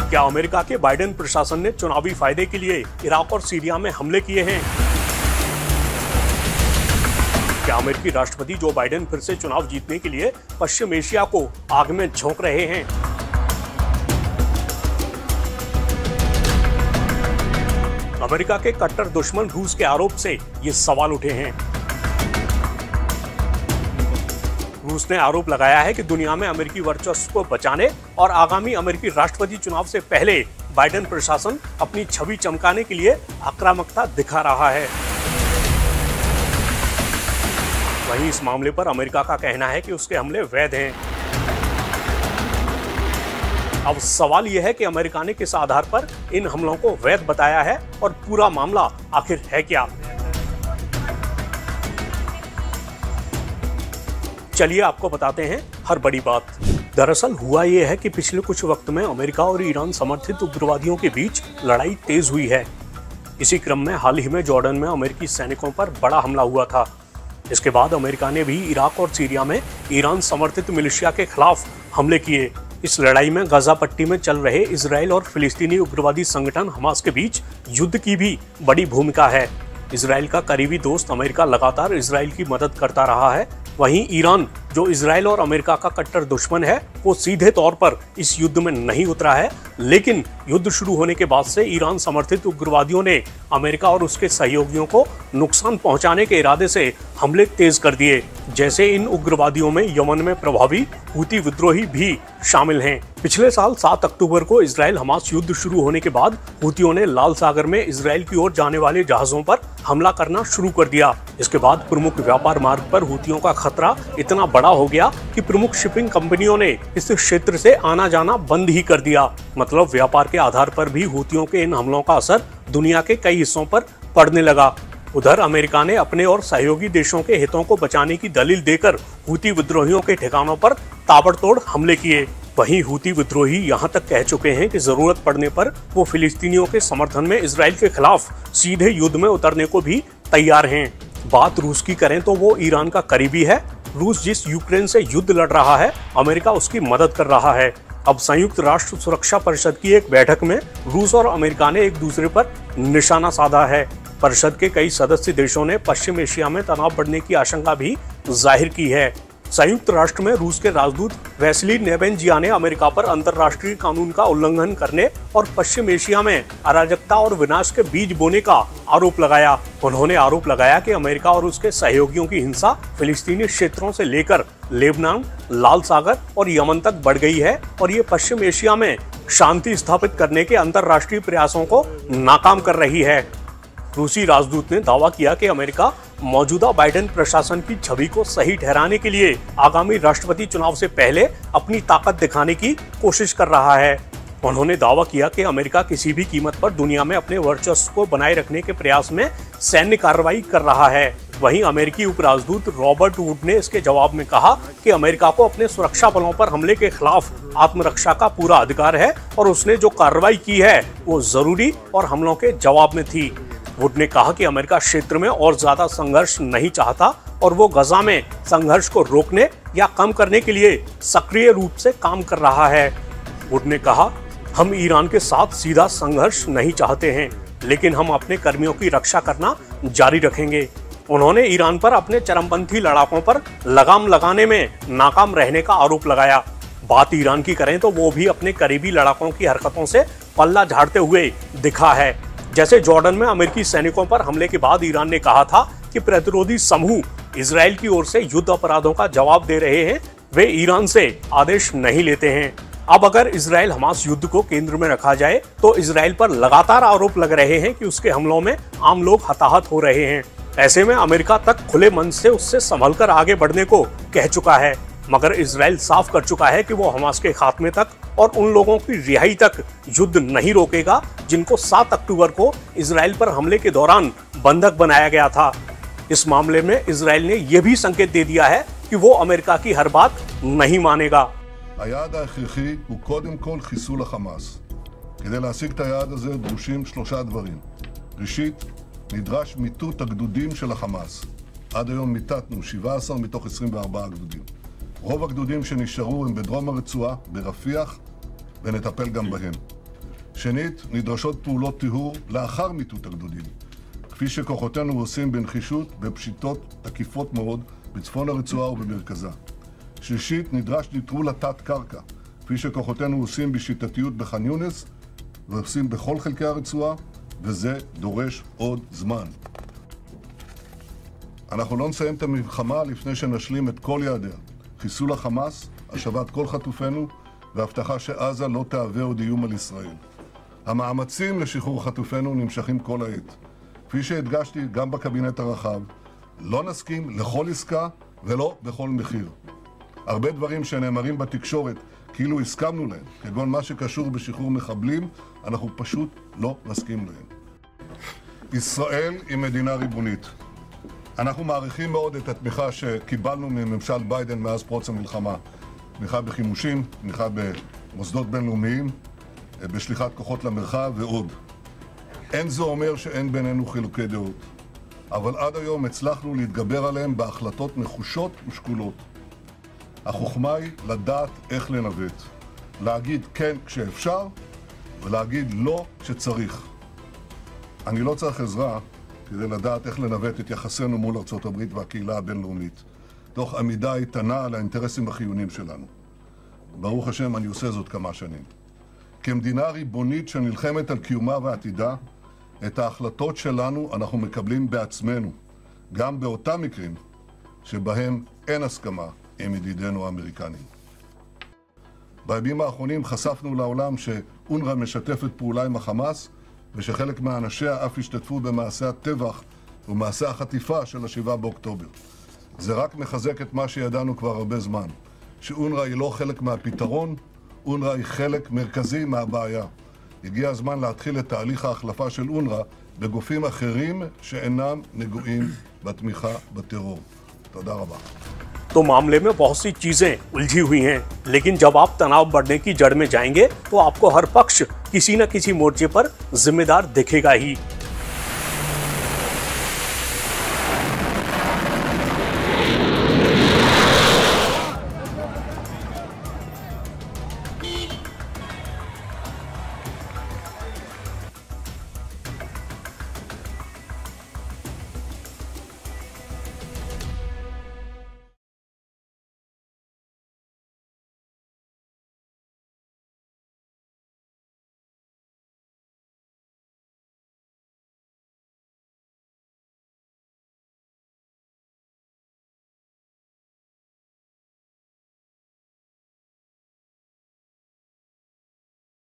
क्या अमेरिका के बाइडेन प्रशासन ने चुनावी फायदे के लिए इराक और सीरिया में हमले किए हैं? क्या अमेरिकी राष्ट्रपति जो बाइडेन फिर से चुनाव जीतने के लिए पश्चिम एशिया को आग में झोंक रहे हैं? अमेरिका के कट्टर दुश्मन रूस के आरोप से ये सवाल उठे हैं। रूस ने आरोप लगाया है कि दुनिया में अमेरिकी वर्चस्व को बचाने और आगामी अमेरिकी राष्ट्रपति चुनाव से पहले बाइडेन प्रशासन अपनी छवि चमकाने के लिए आक्रामकता दिखा रहा है। वहीं इस मामले पर अमेरिका का कहना है कि उसके हमले वैध हैं। अब सवाल यह है कि अमेरिका ने किस आधार पर इन हमलों को वैध बताया है और पूरा मामला आखिर है क्या? चलिए आपको बताते हैं हर बड़ी बात। दरअसल हुआ यह है कि पिछले कुछ वक्त में अमेरिका और ईरान समर्थित उग्रवादियों के बीच लड़ाई तेज हुई है। इसी क्रम में हाल ही में जॉर्डन में अमेरिकी सैनिकों पर बड़ा हमला हुआ था। इसके बाद अमेरिका ने भी इराक और सीरिया में ईरान समर्थित मिलिशिया के खिलाफ हमले किए। इस लड़ाई में गाजा पट्टी में चल रहे इजराइल और फिलिस्तीनी उग्रवादी संगठन हमास के बीच युद्ध की भी बड़ी भूमिका है। इजराइल का करीबी दोस्त अमेरिका लगातार इजराइल की मदद करता रहा है। वहीं ईरान, जो इजराइल और अमेरिका का कट्टर दुश्मन है, वो सीधे तौर पर इस युद्ध में नहीं उतरा है, लेकिन युद्ध शुरू होने के बाद से ईरान समर्थित उग्रवादियों ने अमेरिका और उसके सहयोगियों को नुकसान पहुंचाने के इरादे से हमले तेज कर दिए। जैसे इन उग्रवादियों में यमन में प्रभावी हूती विद्रोही भी शामिल हैं। पिछले साल 7 अक्टूबर को इजराइल हमास युद्ध शुरू होने के बाद हूतियों ने लाल सागर में इजराइल की ओर जाने वाले जहाजों पर हमला करना शुरू कर दिया। इसके बाद प्रमुख व्यापार मार्ग पर हूतियों का खतरा इतना बड़ा हो गया कि प्रमुख शिपिंग कंपनियों ने इस क्षेत्र से आना जाना बंद ही कर दिया। मतलब व्यापार के आधार पर भी हूतियों के इन हमलों का असर दुनिया के कई हिस्सों पर पड़ने लगा। उधर अमेरिका ने अपने और सहयोगी देशों के हितों को बचाने की दलील देकर हूती विद्रोहियों के ठिकानों पर ताबड़तोड़ हमले किए। वहीं हूती विद्रोही यहां तक कह चुके हैं कि जरूरत पड़ने पर वो फिलिस्तीनियों के समर्थन में इजराइल के खिलाफ सीधे युद्ध में उतरने को भी तैयार हैं। बात रूस की करें तो वो ईरान का करीबी है। रूस जिस यूक्रेन से युद्ध लड़ रहा है, अमेरिका उसकी मदद कर रहा है। अब संयुक्त राष्ट्र सुरक्षा परिषद की एक बैठक में रूस और अमेरिका ने एक दूसरे पर निशाना साधा है। परिषद के कई सदस्य देशों ने पश्चिम एशिया में तनाव बढ़ने की आशंका भी जाहिर की है। संयुक्त राष्ट्र में रूस के राजदूत वैसिली नेबेंजिया ने अमेरिका पर अंतर्राष्ट्रीय कानून का उल्लंघन करने और पश्चिम एशिया में अराजकता और विनाश के बीज बोने का आरोप लगाया। उन्होंने आरोप लगाया कि अमेरिका और उसके सहयोगियों की हिंसा फिलिस्तीनी क्षेत्रों से लेकर लेबनान, लाल सागर और यमन तक बढ़ गई है और ये पश्चिम एशिया में शांति स्थापित करने के अंतर्राष्ट्रीय प्रयासों को नाकाम कर रही है। रूसी राजदूत ने दावा किया कि अमेरिका मौजूदा बाइडेन प्रशासन की छवि को सही ठहराने के लिए आगामी राष्ट्रपति चुनाव से पहले अपनी ताकत दिखाने की कोशिश कर रहा है। उन्होंने दावा किया कि अमेरिका किसी भी कीमत पर दुनिया में अपने वर्चस्व को बनाए रखने के प्रयास में सैन्य कार्रवाई कर रहा है। वहीं अमेरिकी उपराजदूत रॉबर्ट वुड ने इसके जवाब में कहा कि अमेरिका को अपने सुरक्षा बलों पर हमले के खिलाफ आत्मरक्षा का पूरा अधिकार है और उसने जो कार्रवाई की है वो जरूरी और हमलों के जवाब में थी। वुड ने कहा कि अमेरिका क्षेत्र में और ज्यादा संघर्ष नहीं चाहता और वो गजा में संघर्ष को रोकने या कम करने के लिए सक्रिय रूप से काम कर रहा है। वुड ने कहा, हम ईरान के साथ सीधा संघर्ष नहीं चाहते हैं, लेकिन हम अपने कर्मियों की रक्षा करना जारी रखेंगे। उन्होंने ईरान पर अपने चरमपंथी लड़ाकों पर लगाम लगाने में नाकाम रहने का आरोप लगाया। बात ईरान की करें तो वो भी अपने करीबी लड़ाकों की हरकतों से पल्ला झाड़ते हुए दिखा है। जैसे जॉर्डन में अमेरिकी सैनिकों पर हमले के बाद ईरान ने कहा था कि प्रतिरोधी समूह इजराइल की ओर से युद्ध अपराधों का जवाब दे रहे हैं, वे ईरान से आदेश नहीं लेते हैं। अब अगर इजराइल हमास युद्ध को केंद्र में रखा जाए तो इजराइल पर लगातार आरोप लग रहे हैं कि उसके हमलों में आम लोग हताहत हो रहे हैं। ऐसे में अमेरिका तक खुले मन से उससे संभलकर आगे बढ़ने को कह चुका है, मगर इजराइल साफ कर चुका है कि वो हमास के खात्मे तक और उन लोगों की रिहाई तक युद्ध नहीं रोकेगा जिनको 7 अक्टूबर को इजराइल पर हमले के दौरान बंधक बनाया गया था। इस मामले में इजराइल ने यह भी संकेत दे दिया है कि वो अमेरिका की हर बात नहीं मानेगा। היעד ההכרחי הוא קודם כל חיסול החמאס. כדי להשיג את היעד הזה דרושים 3 דברים. ראשית, נדרש מיטוט הגדודים של החמאס. עד היום מיטטנו 17 מתוך 24 גדודים. רוב הגדודים שנשארו הם בדרום הרצועה, ברפיח, ונטפל גם בהם. שנית, נדרשות פעולות טיהור לאחר מיטוט הגדודים, כפי שכוחותינו עושים בנחישות בפשיטות תקיפות מאוד בצפון הרצועה ובמרכזה. שלישית, נדרש נטרול התת-קרקע, כפי שכוחותינו עושים בשיטתיות בח'אן יונס ועושים בכל חלקי הרצועה, וזה דורש עוד זמן. אנחנו לא נסיים את המלחמה לפני שנשלים את כל יעדיה. חיסול החמאס, השבת כל חטופינו והבטחה שעזה לא תהווה עוד איום על ישראל. המאמצים לשחרור חטופינו נמשכים כל העת. כפי שהדגשתי גם בקבינט הרחב, לא נסכים לכל עסקה ולא בכל מחיר. הרבה דברים שנאמרים בתקשורת כאילו הסכמנו להם, כגון מה שקשור בשחרור מחבלים, אנחנו פשוט לא נסכים להם. ישראל היא מדינה ריבונית. אנחנו מעריכים מאוד את התמיכה שקיבלנו מממשל ביידן מאז פרוץ המלחמה. תמיכה בחימושים, תמיכה במוסדות בינלאומיים, בשליחת כוחות למרחב ועוד. אין זה אומר שאין בינינו חילוקי דעות, אבל עד היום הצלחנו להתגבר עליהם בהחלטות נחושות ושקולות. החוכמה היא לדעת איך לנווט, להגיד כן כשאפשר ולהגיד לא כשצריך. אני לא צריך עזרה כדי לדעת איך לנווט את יחסינו מול ארצות הברית והקהילה הבינלאומית, תוך עמידה איתנה על האינטרסים החיוניים שלנו. ברוך השם, אני עושה זאת כמה שנים. כמדינה ריבונית שנלחמת על קיומה ועתידה, את ההחלטות שלנו אנחנו מקבלים בעצמנו, גם באותם מקרים שבהם אין הסכמה עם ידידינו האמריקנים. בימים האחרונים חשפנו לעולם שאונר"א משתפת פעולה עם החמאס, ושחלק מאנשיה אף השתתפו במעשי הטבח ומעשי החטיפה של ה-7 באוקטובר. זה רק מחזק את מה שידענו כבר הרבה זמן, שאונר"א היא לא חלק מהפתרון, אונר"א היא חלק מרכזי מהבעיה. הגיע הזמן להתחיל את תהליך ההחלפה של אונר"א בגופים אחרים שאינם נגועים בתמיכה בטרור. תודה רבה. तो मामले में बहुत सी चीजें उलझी हुई हैं, लेकिन जब आप तनाव बढ़ने की जड़ में जाएंगे तो आपको हर पक्ष किसी न किसी मोर्चे पर जिम्मेदार दिखेगा ही।